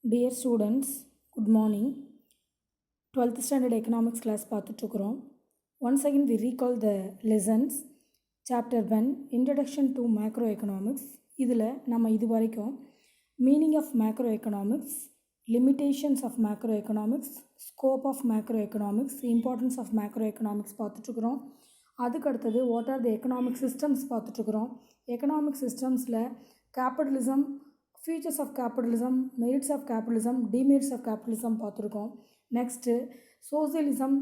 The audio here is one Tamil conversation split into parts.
Dear students, good morning. 12th standard economics class பார்த்துட்ருக்குறோம். Once again we recall the lessons. Chapter 1 Introduction to Macroeconomics. இதில் நம்ம இது வரைக்கும் meaning of macroeconomics, limitations of macroeconomics, scope of macroeconomics, importance of macroeconomics பார்த்துட்ருக்குறோம். அதுக்கு அடுத்தது what are the economic systems பார்த்துட்ருக்குறோம். economic systemஸில் capitalism, features of capitalism, merits of capitalism, demerits of capitalism பார்த்துருக்கோம். Next socialism,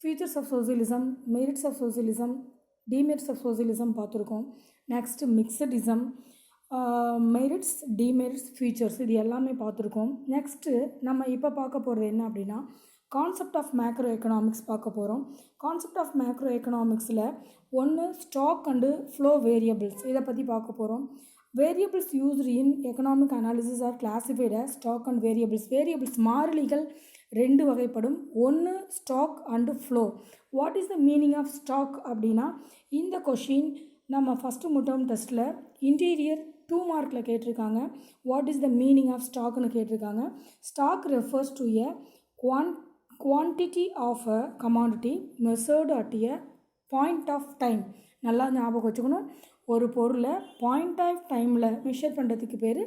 features of socialism, merits of socialism, demerits of socialism பார்த்துருக்கோம். நெக்ஸ்ட்டு மிக்சடிசம், மெரிட்ஸ், டிமெரிட்ஸ், ஃபீச்சர்ஸ் இது எல்லாமே பார்த்துருக்கோம். நெக்ஸ்ட்டு நம்ம இப்போ பார்க்க போகிறது என்ன அப்படின்னா கான்செப்ட் ஆஃப் மேக்ரோ எக்கனாமிக்ஸ் பார்க்க போகிறோம். கான்செப்ட் ஆஃப் மேக்ரோ எக்கனாமிக்ஸில் ஒன்று ஸ்டாக் அண்டு ஃப்ளோ வேரியபிள்ஸ் இதை பற்றி பார்க்க போகிறோம். Variables used in economic analysis are classified as stock and variables. Variables மாறிலிகள் ரெண்டு வகைப்படும். ஒன்று stock and flow. What is the meaning of stock அப்படின்னா இந்த கொஷின் நம்ம ஃபஸ்ட்டு மிட்டம் டெஸ்ட்டில் இன்டீரியர் 2 மார்க்கில் கேட்டிருக்காங்க. What is the meaning of ஸ்டாக்னு கேட்டிருக்காங்க. Stock refers to a quantity of a commodity measured at a point of time. நல்லா ஞாபகம் வச்சுக்கணும். ஒரு பொருளை பாயிண்ட் ஆஃப் டைமில் மெஷர் பண்ணுறதுக்கு பேர்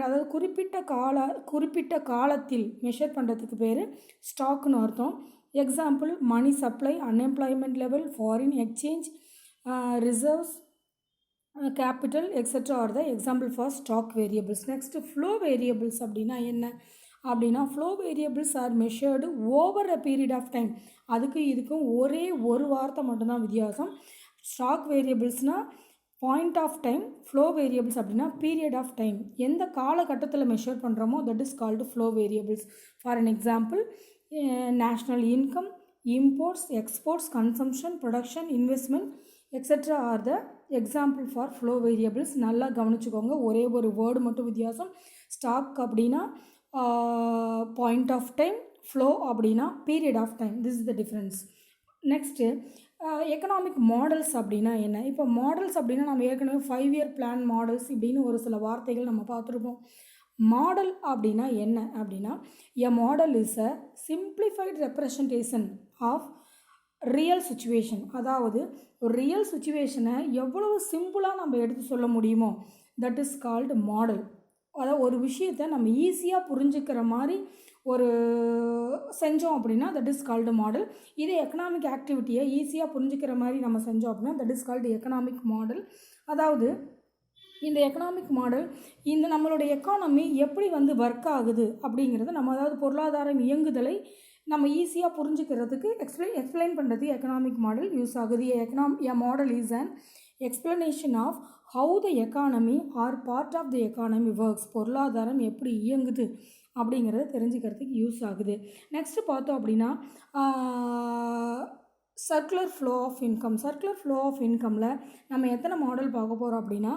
அதாவது குறிப்பிட்ட காலத்தில் மெஷர் பண்ணுறதுக்கு பேர் ஸ்டாக்னு அர்த்தம். Example money supply, unemployment level, foreign exchange, reserves, capital etcetera are the example for stock variables. Next flow variables அப்படின்னா என்ன அப்படின்னா flow variables are measured over a period of time. இதுக்கும் ஒரே ஒரு வார்த்தை மட்டும்தான் வித்தியாசம். ஸ்டாக் வேரியபிள்ஸ்னால் point of time, flow variables அப்படின்னா பீரியட் ஆஃப் டைம். எந்த காலகட்டத்தில் மெஷர் பண்ணுறோமோ that is called flow variables. For an example national income, imports, exports, consumption, production, investment etcetera are the example for flow variables. நல்லா கவனிச்சுக்கோங்க, ஒரே ஒரு வேர்டு மட்டும் வித்தியாசம். ஸ்டாக் அப்படின்னா பாயிண்ட் ஆஃப் டைம், ஃப்ளோ அப்படின்னா period of time. This is the difference. Next economic models அப்படின்னா என்ன. இப்போ மாடல்ஸ் அப்படின்னா நம்ம ஏற்கனவே 5 இயர் பிளான் மாடல்ஸ் இப்படின்னு ஒரு சில வார்த்தைகள் நம்ம பார்த்துருப்போம். மாடல் அப்படின்னா என்ன அப்படின்னா a model is a simplified representation of real situation. அதாவது ஒரு ரியல் சுச்சுவேஷனை எவ்வளவு சிம்பிளாக நம்ம எடுத்து சொல்ல முடியுமோ தட் இஸ் கால்டு மாடல். அதாவது ஒரு விஷயத்தை நம்ம ஈஸியாக புரிஞ்சுக்கிற மாதிரி ஒரு செஞ்சோம் அப்படின்னா தட் இஸ் கால்டு மாடல். இதே எக்கனாமிக் ஆக்டிவிட்டியை ஈஸியாக புரிஞ்சுக்கிற மாதிரி நம்ம செஞ்சோம் அப்படின்னா that is called economic model. அதாவது இந்த எக்கனாமிக் மாடல் இந்த நம்மளுடைய எக்கானமி எப்படி ஒர்க் ஆகுது அப்படிங்கிறது நம்ம அதாவது பொருளாதாரம் இயங்குதலை நம்ம ஈஸியாக புரிஞ்சுக்கிறதுக்கு எக்ஸ்பிளைன் பண்ணுறது எக்கனாமிக் மாடல் யூஸ் ஆகுது. A model is an explanation of how the economy or part of the economy works. பொருளாதாரம் எப்படி இயங்குது அப்படிங்கிறத தெரிஞ்சுக்கிறதுக்கு யூஸ் ஆகுது. நெக்ஸ்ட்டு பார்த்தோம் அப்படின்னா circular flow of income. Circular flow of இன்கமில் நம்ம எத்தனை மாடல் பார்க்க போகிறோம் அப்படின்னா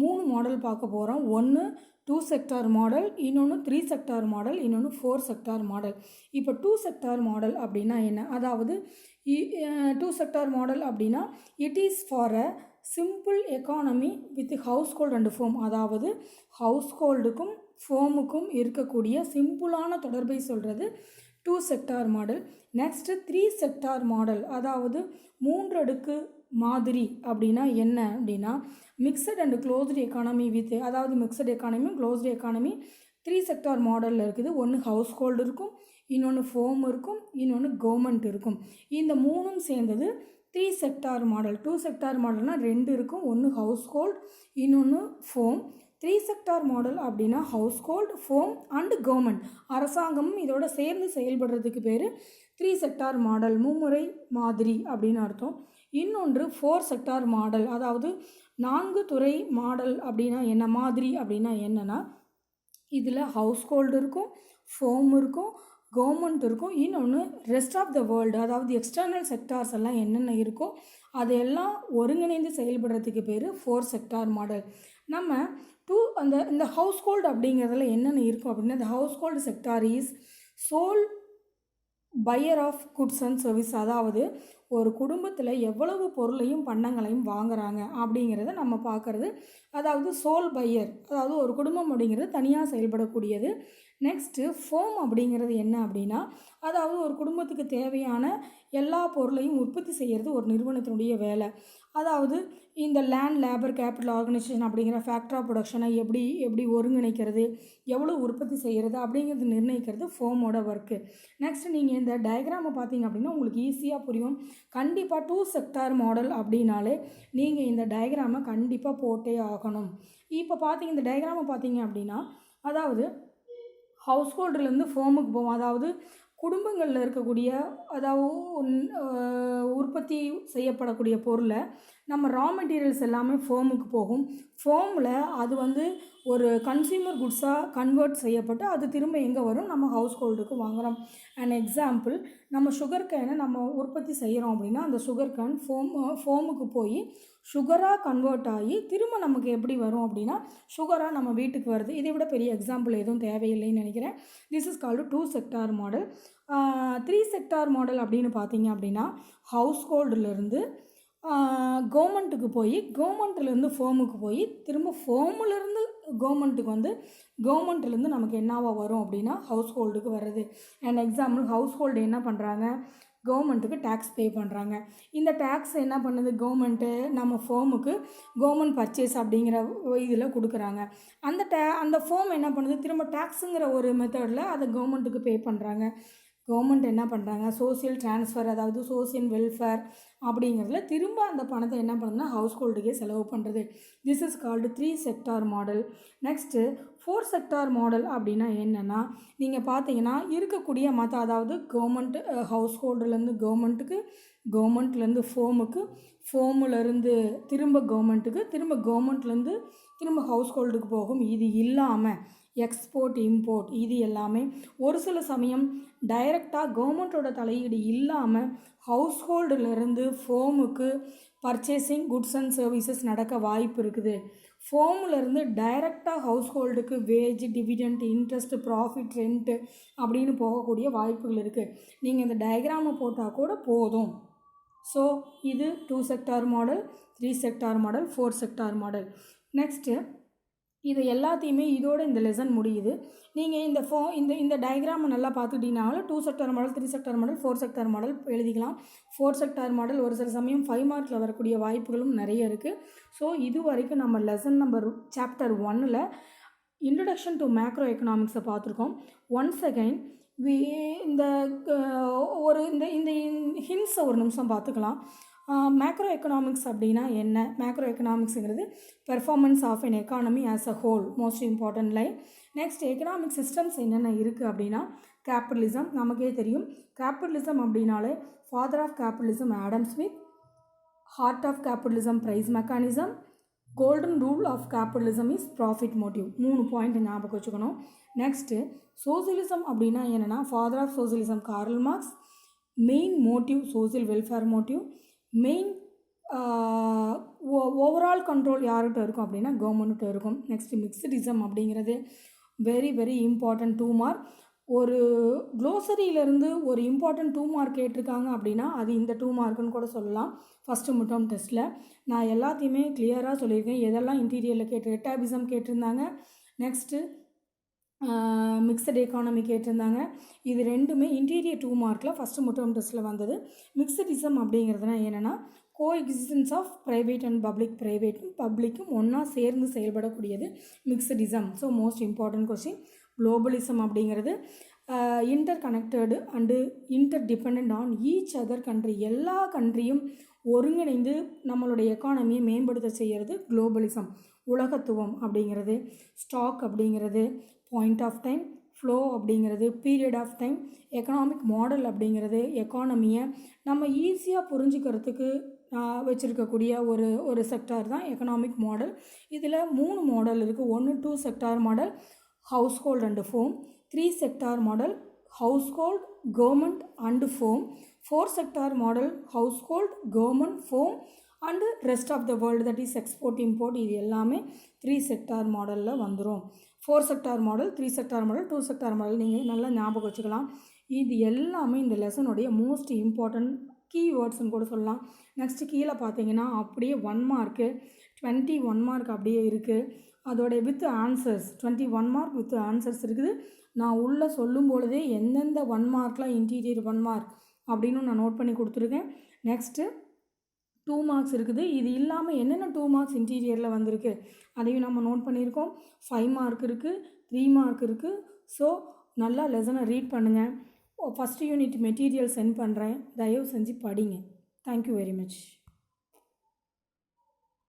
3 மாடல் பார்க்க போகிறோம். ஒன்று 2 செக்டார் மாடல், இன்னொன்று 3 செக்டார் மாடல், இன்னொன்று 4 செக்டார் மாடல். இப்போ 2 செக்டார் மாடல் அப்படின்னா என்ன, அதாவது 2 செக்டார் மாடல் அப்படின்னா it is for a simple economy with household and firm. அதாவது ஹவுஸ் ஹோல்டுக்கும் ஃபோமுக்கும் இருக்கக்கூடிய சிம்பிளான தொடர்பை சொல்கிறது 2 sector model. Next 3 sector model, அதாவது 3 அடுக்கு மாதிரி அப்படின்னா என்ன அப்படின்னா mixed and closed economy with, அதாவது mixed economy closed economy 3 sector மாடலில் இருக்குது. ஒன்று ஹவுஸ் ஹோல்டு இருக்கும், இன்னொன்று ஃபோம் இருக்கும், இன்னொன்று கவர்மெண்ட் இருக்கும். இந்த 3ம் சேர்ந்தது 3 செக்டார் மாடல். 2 செக்டார் மாடல்னால் 2 இருக்கும், ஒன்று ஹவுஸ் ஹோல்டு, இன்னொன்று ஃபோம். 3 செக்டார் மாடல் அப்படின்னா household, firm and government, அரசாங்கமும் இதோட சேர்ந்து செயல்படுறதுக்கு பேர் 3 செக்டார் மாடல், மும்முறை மாதிரி அப்படின்னு அர்த்தம். இன்னொன்று 4 செக்டார் மாடல், அதாவது 4 துறை மாடல் அப்படின்னா என்ன, மாதிரி அப்படின்னா என்னென்னா இதில் ஹவுஸ் ஹோல்டு இருக்கும், ஃபோம் இருக்கும், கவர்மெண்ட் இருக்கும், இன்னொன்று ரெஸ்ட் ஆஃப் த வேர்ல்டு, அதாவது எக்ஸ்டர்னல் செக்டார்ஸ் எல்லாம் என்னென்ன இருக்கோ அதையெல்லாம் ஒருங்கிணைந்து செயல்படுறதுக்கு பேர் 4 செக்டார் மாடல். நம்ம இந்த ஹவுஸ் ஹோல்டு அப்படிங்கிறதுல என்னென்ன இருக்கும் அப்படின்னா இந்த household sector is sole buyer of goods and service. அதாவது ஒரு குடும்பத்தில் எவ்வளவு பொருளையும் பண்டங்களையும் வாங்குறாங்க அப்படிங்கிறத நம்ம பார்க்குறது. அதாவது சோல் பையர், அதாவது ஒரு குடும்பம் அப்படிங்கிறது தனியாக செயல்படக்கூடியது. நெக்ஸ்ட்டு ஃபோம் அப்படிங்கிறது என்ன அப்படின்னா, அதாவது ஒரு குடும்பத்துக்கு தேவையான எல்லா பொருளையும் உற்பத்தி செய்கிறது ஒரு நிறுவனத்தினுடைய வேலை. அதாவது இந்த லேண்ட் லேபர் கேபிட்டல் ஆர்கனைசேஷன் அப்படிங்கிற ஃபேக்டர் ஆஃப் ப்ரொடக்ஷனை எப்படி ஒருங்கிணைக்கிறது, எவ்வளோ உற்பத்தி செய்கிறது அப்படிங்கிறது நிர்ணயிக்கிறது ஃபோமோட ஒர்க்கு. நெக்ஸ்ட் நீங்கள் இந்த டயக்ராமை பார்த்தீங்க அப்படின்னா உங்களுக்கு ஈஸியாக புரியும். கண்டிப்பாக 2 செக்டார் மாடல் அப்படின்னாலே நீங்கள் இந்த டயக்ராமை கண்டிப்பாக போட்டே ஆகணும். இப்போ பார்த்தீங்க இந்த டயக்ராமை பார்த்தீங்க அப்படின்னா, அதாவது ஹவுஸ்ஹோல்டுலேருந்து ஃபோமுக்கு போவோம். அதாவது குடும்பங்களில் இருக்கக்கூடிய, அதாவது உற்பத்தி செய்யப்படக்கூடிய பொருளை நம்ம ரா மெட்டீரியல்ஸ் எல்லாமே ஃபோமுக்கு போகும். ஃபோமில் அது ஒரு கன்சியூமர் குட்ஸாக கன்வெர்ட் செய்யப்பட்டு அது திரும்ப எங்கே வரும், நம்ம ஹவுஸ்ஹோல்டுக்கு வாங்குகிறோம். அண்ட் எக்ஸாம்பிள், நம்ம சுகர் கேனை நம்ம உற்பத்தி செய்கிறோம் அப்படின்னா அந்த சுகர் கேன் ஃபோமுக்கு போய் சுகராக கன்வெர்ட் ஆகி திரும்ப நமக்கு எப்படி வரும் அப்படின்னா சுகராக நம்ம வீட்டுக்கு வருது. இதை விட பெரிய எக்ஸாம்பிள் எதுவும் தேவையில்லைன்னு நினைக்கிறேன். This is called 2 sector model. 3 sector model அப்படின்னு பார்த்தீங்க அப்படின்னா ஹவுஸ்ஹோல்டுலேருந்து கவர்மெண்ட்டுக்கு போய், கவர்மெண்ட்லேருந்து ஃபோமுக்கு போய் திரும்ப ஃபோமுலேருந்து கவர்மெண்ட்டுக்கு கவர்மெண்ட்லேருந்து நமக்கு என்னவா வரும் அப்படின்னா ஹவுஸ்ஹோல்டுக்கு வர்றது. அண்ட் எக்ஸாம்பிள், ஹவுஸ்ஹோல்டு என்ன பண்ணுறாங்க, கவர்மெண்ட்டுக்கு டேக்ஸ் பே பண்ணுறாங்க. இந்த டேக்ஸ் என்ன பண்ணுது கவர்மெண்ட்டு, நம்ம ஃபோமுக்கு கவர்மெண்ட் பர்ச்சேஸ் அப்படிங்கிற இதில் கொடுக்குறாங்க. அந்த ஃபோம் என்ன பண்ணுது, திரும்ப டேக்ஸுங்கிற ஒரு மெத்தடில் அதை கவர்மெண்ட்டுக்கு பே பண்ணுறாங்க. கவர்மெண்ட் என்ன பண்ணுறாங்க, சோசியல் ட்ரான்ஸ்ஃபர், அதாவது சோசியல் வெல்ஃபேர் அப்படிங்கிறதுல திரும்ப அந்த பணத்தை என்ன பண்ணுதுன்னா ஹவுஸ்ஹோல்டுக்கே செலவு பண்ணுறது. This is called 3 sector model. Next 4 sector model அப்படின்னா என்னென்னா, நீங்கள் பார்த்தீங்கன்னா இருக்கக்கூடிய அதாவது கவர்மெண்ட் ஹவுஸ்ஹோல்டுலேருந்து கவர்மெண்ட்டுக்கு, கவர்மெண்ட்லேருந்து ஃபோமுக்கு, ஃபோமுலேருந்து திரும்ப கவர்மெண்ட்டுக்கு, திரும்ப கவர்மெண்ட்லேருந்து திரும்ப ஹவுஸ்ஹோல்டுக்கு போகும். இது இல்லாமல் எக்ஸ்போர்ட் இம்போர்ட் இது எல்லாமே ஒரு சில சமயம் டைரெக்டாக கவர்மெண்ட்டோட தலையீடு இல்லாமல் ஹவுஸ்ஹோல்டுலேருந்து ஃபோமுக்கு பர்ச்சேசிங் குட்ஸ் அண்ட் சர்வீசஸ் நடக்க வாய்ப்பு இருக்குது. ஃபோம்லேருந்து டைரெக்டாக ஹவுஸ்ஹோல்டுக்கு wage, dividend, interest, profit, rent அப்படின்னு போகக்கூடிய வாய்ப்புகள் இருக்குது. நீங்கள் இந்த டயக்ராமை போட்டால் கூட போதும். ஸோ இது 2 sector model, 3 sector model, 4 sector model. Next இது எல்லாத்தையுமே இதோட இந்த லெசன் முடியுது. நீங்கள் இந்த டயக்ராமை நல்லா பார்த்துக்கிட்டீங்கனாலும் 2 sector model, 3 sector model, 4 sector model எழுதிக்கலாம். 4 செக்டார் மாடல் ஒரு சில சமயம் 5 மார்க்கில் வரக்கூடிய வாய்ப்புகளும் நிறைய இருக்குது. ஸோ இது வரைக்கும் நம்ம லெசன் நம்பர் சாப்டர் 1ல் இன்ட்ரடக்ஷன் டு மேக்ரோ எக்கனாமிக்ஸை பார்த்துருக்கோம். ஒன்ஸ் அகைன் இந்த ஹிண்ட்ஸை ஒரு நிமிஷம் பார்த்துக்கலாம். மேக்ரோ எக்கனாமிக்ஸ் அப்படின்னா என்ன, மேக்ரோ எக்கனாமிக்ஸுங்கிறது performance of an economy as a whole, most important line. Next economic systems என்னென்ன இருக்குது அப்படின்னா கேபிட்டலிசம், நமக்கே தெரியும். கேபிட்டலிசம் அப்படின்னாலே father of capitalism Adam Smith, heart of capitalism price mechanism, golden rule of capitalism is profit motive. 3 point ஞாபகம் வச்சுக்கணும். நெக்ஸ்ட்டு சோசியலிசம் அப்படின்னா என்னென்னா father of socialism Karl Marx, main motive social welfare motive, main overall control யார்கிட்ட இருக்கும் அப்படின்னா கவர்மெண்ட்டு இருக்கும். நெக்ஸ்ட்டு மிக்சடிசம் அப்படிங்கிறது வெரி வெரி இம்பார்ட்டன்ட் 2 மார்க். ஒரு க்ளோசரியிலேருந்து ஒரு இம்பார்ட்டன்ட் 2 மார்க் கேட்டிருக்காங்க அப்படின்னா அது இந்த 2 மார்க்குன்னு கூட சொல்லலாம். ஃபஸ்ட்டு மிட்டம் டெஸ்ட்டில் நான் எல்லாத்தையுமே கிளியராக சொல்லியிருக்கேன். எதெல்லாம் இன்டீரியரில் எட்டாபிசம் கேட்டிருந்தாங்க, நெக்ஸ்ட்டு மிக்சட் எக்கானமி கேட்டிருந்தாங்க. இது ரெண்டுமே இன்டீரியர் 2 மார்க்கில் ஃபஸ்ட்டு மிட்டம் டெஸ்ட்டில் வந்தது. மிக்சடிசம் அப்படிங்கிறதுனா என்னென்னா கோஎக்ஸிஸ்டன்ஸ் ஆஃப் ப்ரைவேட் அண்ட் பப்ளிக்கும் ஒன்றா சேர்ந்து செயல்படக்கூடியது mixedism. So most important question. Globalism அப்படிங்கிறது interconnected and inter depend on each other country, எல்லா கண்ட்ரியும் ஒருங்கிணைந்து நம்மளுடைய எக்கானமியை மேம்படுத்த செய்கிறது குளோபலிசம். உலகத்துவம் அப்படிங்கிறது, ஸ்டாக் அப்படிங்கிறது, பாயிண்ட் ஆஃப் டைம், ஃப்ளோ அப்படிங்கிறது, period of time, economic model அப்படிங்கிறது எக்கானமியை நம்ம ஈஸியாக புரிஞ்சுக்கிறதுக்கு வச்சுருக்கக்கூடிய ஒரு செக்டார் தான் எக்கனாமிக் மாடல். இதில் 3 மாடல் இருக்குது. 1 2 sector model, household and firm. 3 sector model, household, government and firm. 4 sector model, household, government, firm and rest of the world, that is export import. இது எல்லாமே 3 செக்டார் மாடலில் வந்துடும். 4 sector model, 3 sector model, 2 sector model நீங்கள் நல்லா ஞாபகம் வச்சுக்கலாம். இது எல்லாமே இந்த லெசனுடைய மோஸ்ட் இம்பார்ட்டன்ட் கீவேர்ட்ஸ்னு கூட சொல்லலாம். நெக்ஸ்ட்டு கீழே பார்த்தீங்கன்னா அப்படியே 1 மார்க்கு 21 மார்க் அப்படியே இருக்குது. அதோடைய with answers 21 mark with answers இருக்குது. நான் உள்ளே சொல்லும் பொழுதே எந்தெந்த 1 மார்க்லாம் இன்டீரியர் 1 மார்க் அப்படின்னு நான் நோட் பண்ணி கொடுத்துருக்கேன். நெக்ஸ்ட்டு 2 மார்க்ஸ் இருக்குது. இது இல்லாமல் என்னென்ன 2 மார்க்ஸ் இன்டீரியரில் வந்திருக்கு அதையும் நம்ம நோட் பண்ணியிருக்கோம். 5 மார்க் இருக்குது, 3 மார்க் இருக்குது. ஸோ நல்லா லெசனை ரீட் பண்ணுங்கள். ஃபஸ்ட்டு யூனிட் மெட்டீரியல் சென்ட் பண்ணுறேன், தயவு செஞ்சு படிங்க. Thank you very much.